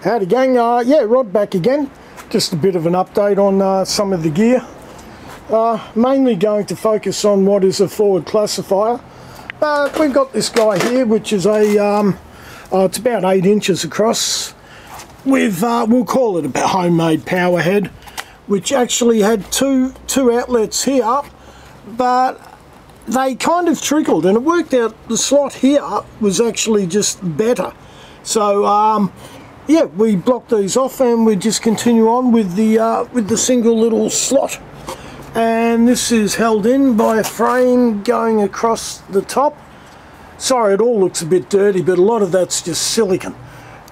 Howdy gang, yeah, Rod back again. Just a bit of an update on some of the gear. Mainly going to focus on what is a forward classifier. We've got this guy here, which is a, it's about 8 inches across, with, we'll call it a homemade power head, which actually had two outlets here, but they kind of trickled, and it worked out the slot here was actually just better. So, yeah, we block these off and we just continue on with the single little slot. And this is held in by a frame going across the top. Sorry, it all looks a bit dirty, but a lot of that's just silicone.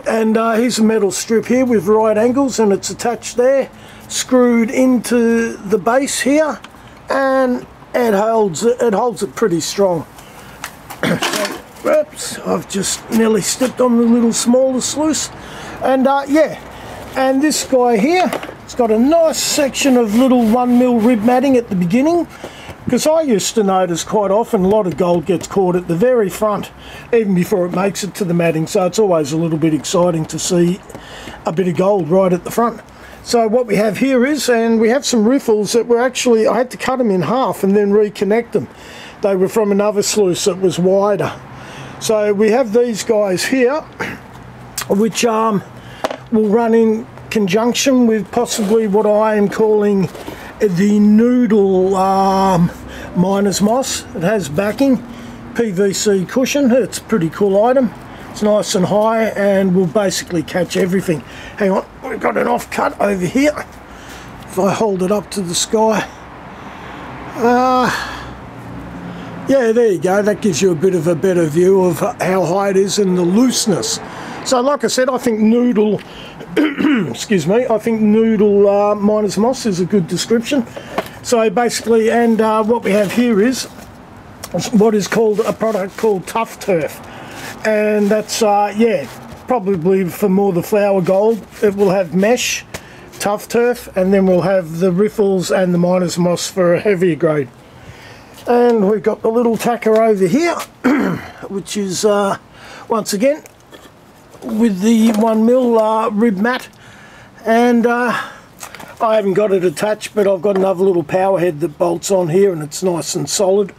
And here's a metal strip here with right angles, and it's attached there, screwed into the base here, and it holds it pretty strong. Oops, I've just nearly stepped on the little smaller sluice. And yeah, and this guy here, it's got a nice section of little 1mm rib matting at the beginning, because I used to notice quite often a lot of gold gets caught at the very front, even before it makes it to the matting, so it's always a little bit exciting to see a bit of gold right at the front. So what we have here is, and we have some riffles that were actually, I had to cut them in half and then reconnect them. They were from another sluice that was wider. So we have these guys here, which will run in conjunction with possibly what I am calling the noodle miner's moss. It has backing, PVC cushion. It's a pretty cool item. It's nice and high and will basically catch everything. Hang on, we've got an offcut over here. If I hold it up to the sky. Yeah, there you go. That gives you a bit of a better view of how high it is and the looseness. So like I said, I think noodle, excuse me, I think noodle miner's moss is a good description. So basically, and what we have here is what is called a product called Tough Turf. And that's, yeah, probably for more the flower gold. It will have mesh, Tough Turf, and then we'll have the riffles and the miner's moss for a heavier grade. And we've got the little tacker over here, which is, once again, with the 1mm rib mat. And I haven't got it attached, but I've got another little power head that bolts on here, and it's nice and solid.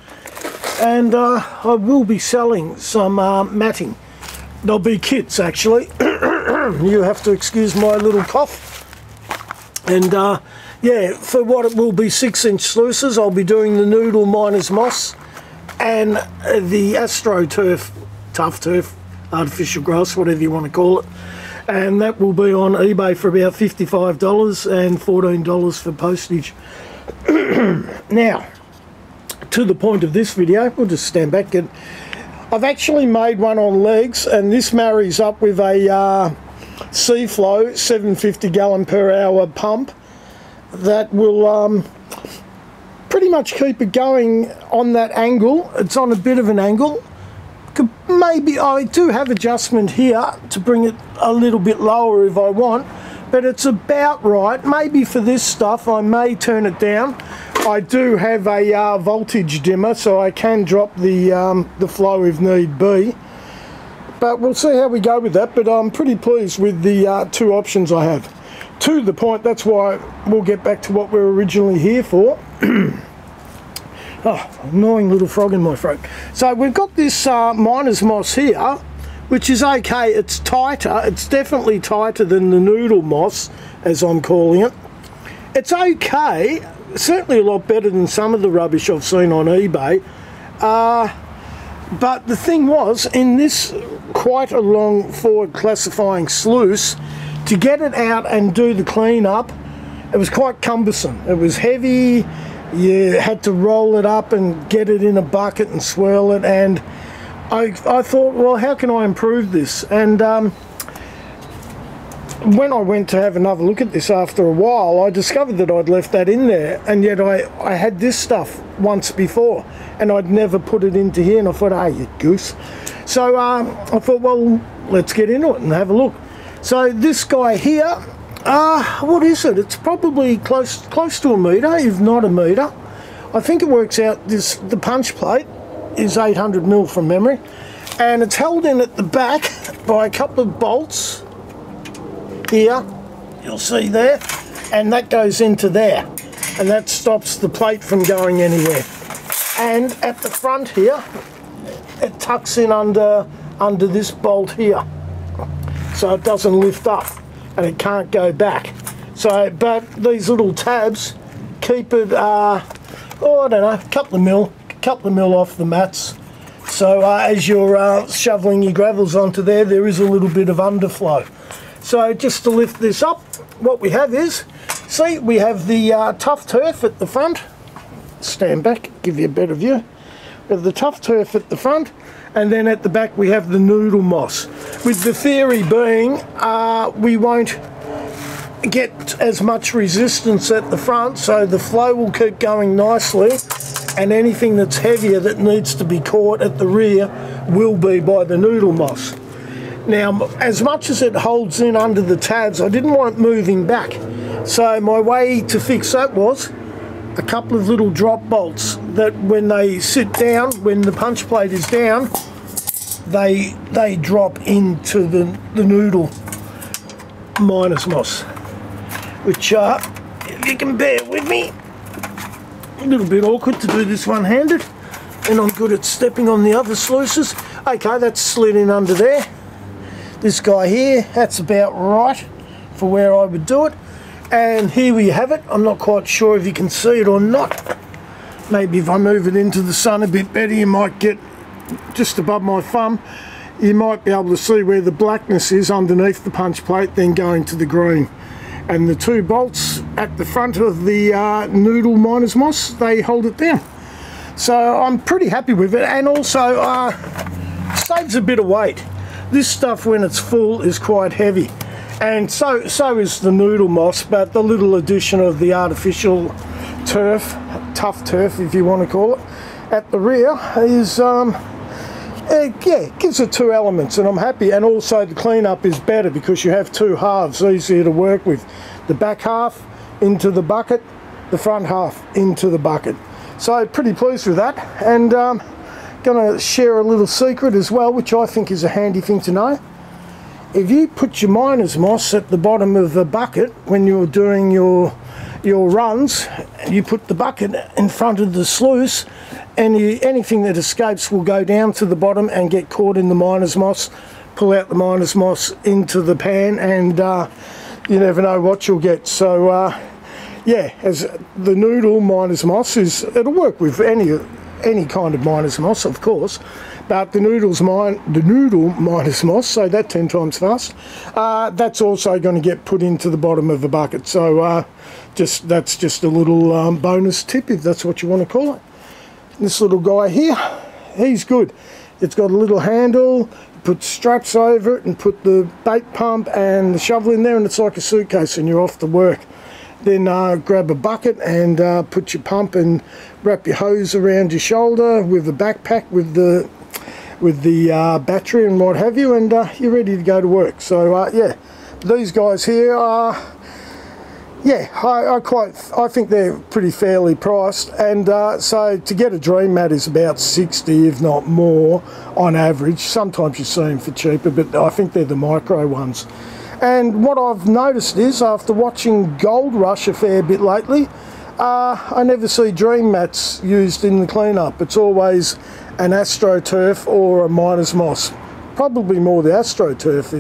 And I will be selling some matting. There'll be kits, actually. You have to excuse my little cough. And yeah, for what it will be 6-inch sluices, I'll be doing the noodle miner's moss and the AstroTurf, Tough Turf, artificial grass, whatever you want to call it. And that will be on eBay for about $55 and $14 for postage. Now, to the point of this video, we'll just stand back. And I've actually made one on legs, and this marries up with a Seaflow 750 gallon per hour pump that will pretty much keep it going on that angle. It's on a bit of an angle. Maybe I do have adjustment here to bring it a little bit lower if I want, but it's about right. Maybe for this stuff I may turn it down. I do have a voltage dimmer, so I can drop the flow if need be. But we'll see how we go with that. But I'm pretty pleased with the two options I have. To the point, that's why we'll get back to what we're originally here for. Oh, annoying little frog in my throat. So we've got this miner's moss here, which is okay. It's tighter. It's definitely tighter than the noodle moss, as I'm calling it. It's okay. Certainly a lot better than some of the rubbish I've seen on eBay. But the thing was, in this quite a long forward classifying sluice, to get it out and do the cleanup, it was quite cumbersome. It was heavy. You had to roll it up and get it in a bucket and swirl it, and I thought, well, how can I improve this? And when I went to have another look at this after a while, I discovered that I'd left that in there, and yet I had this stuff once before, and I'd never put it into here, and I thought, oh, you goose. So I thought, well, let's get into it and have a look. So this guy here, what is it? It's probably close to a metre, if not a metre. I think it works out, the punch plate is 800mm from memory, and it's held in at the back by a couple of bolts here, you'll see there, and that goes into there, and that stops the plate from going anywhere. And at the front here, it tucks in under this bolt here, so it doesn't lift up and it can't go back. So, but these little tabs keep it, I don't know, a couple of mil off the mats. So as you're shoveling your gravels onto there, there is a little bit of underflow. So just to lift this up, what we have is, see, we have the tough turf at the front. Stand back, give you a better view. We have the tough turf at the front, and then at the back we have the noodle moss. With the theory being, we won't get as much resistance at the front, so the flow will keep going nicely, and anything that's heavier that needs to be caught at the rear will be by the noodle moss. Now, as much as it holds in under the tabs, I didn't want it moving back. So my way to fix that was a couple of little drop bolts that when they sit down, when the punch plate is down, they drop into the noodle minus moss, which if you can bear with me, a little bit awkward to do this one-handed, and I'm good at stepping on the other sluices. Okay, that's slid in under there. This guy here, that's about right for where I would do it. And here we have it. I'm not quite sure if you can see it or not. Maybe if I move it into the sun a bit better, you might get just above my thumb. You might be able to see where the blackness is underneath the punch plate, then going to the green. And the two bolts at the front of the noodle minus moss, they hold it down. So I'm pretty happy with it, and also saves a bit of weight. This stuff, when it's full, is quite heavy, and so is the noodle moss, but the little addition of the artificial turf, tough turf if you want to call it, at the rear is it gives it two elements, and I'm happy. And also the cleanup is better because you have two halves, easier to work with. The back half into the bucket, the front half into the bucket. So pretty pleased with that, and going to share a little secret as well, which I think is a handy thing to know. If you put your miners moss at the bottom of the bucket when you're doing your runs, you put the bucket in front of the sluice, and anything that escapes will go down to the bottom and get caught in the miners moss. Pull out the miners moss into the pan, and you never know what you'll get. So yeah, as the noodle miners moss it'll work with any kind of miners moss, of course, but the noodle miners moss, say that 10 times fast, that's also going to get put into the bottom of the bucket. So that's just a little bonus tip, if that's what you want to call it. This little guy here, he's good. It's got a little handle, put straps over it and put the bait pump and the shovel in there, and it's like a suitcase and you're off to work. Then grab a bucket and put your pump and wrap your hose around your shoulder with a backpack with the battery and what have you, and you're ready to go to work. So yeah, these guys here are, yeah, I think they're pretty fairly priced, and so to get a dream mat is about 60, if not more, on average. Sometimes you see them for cheaper, but I think they're the micro ones. And what I've noticed is, after watching Gold Rush a fair bit lately, I never see dream mats used in the cleanup. It's always an AstroTurf or a miners moss. Probably more the AstroTurf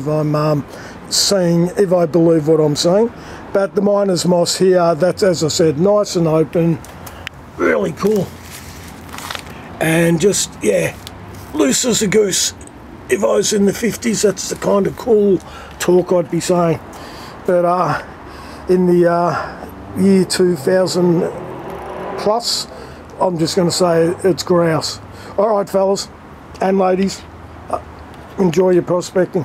if I believe what I'm saying. But the miners moss here, that's, as I said, nice and open, really cool, and just, yeah, loose as a goose. If I was in the 50s, that's the kind of cool talk I'd be saying. But in the year 2000 plus, I'm just going to say it's grouse. All right, fellas and ladies, enjoy your prospecting.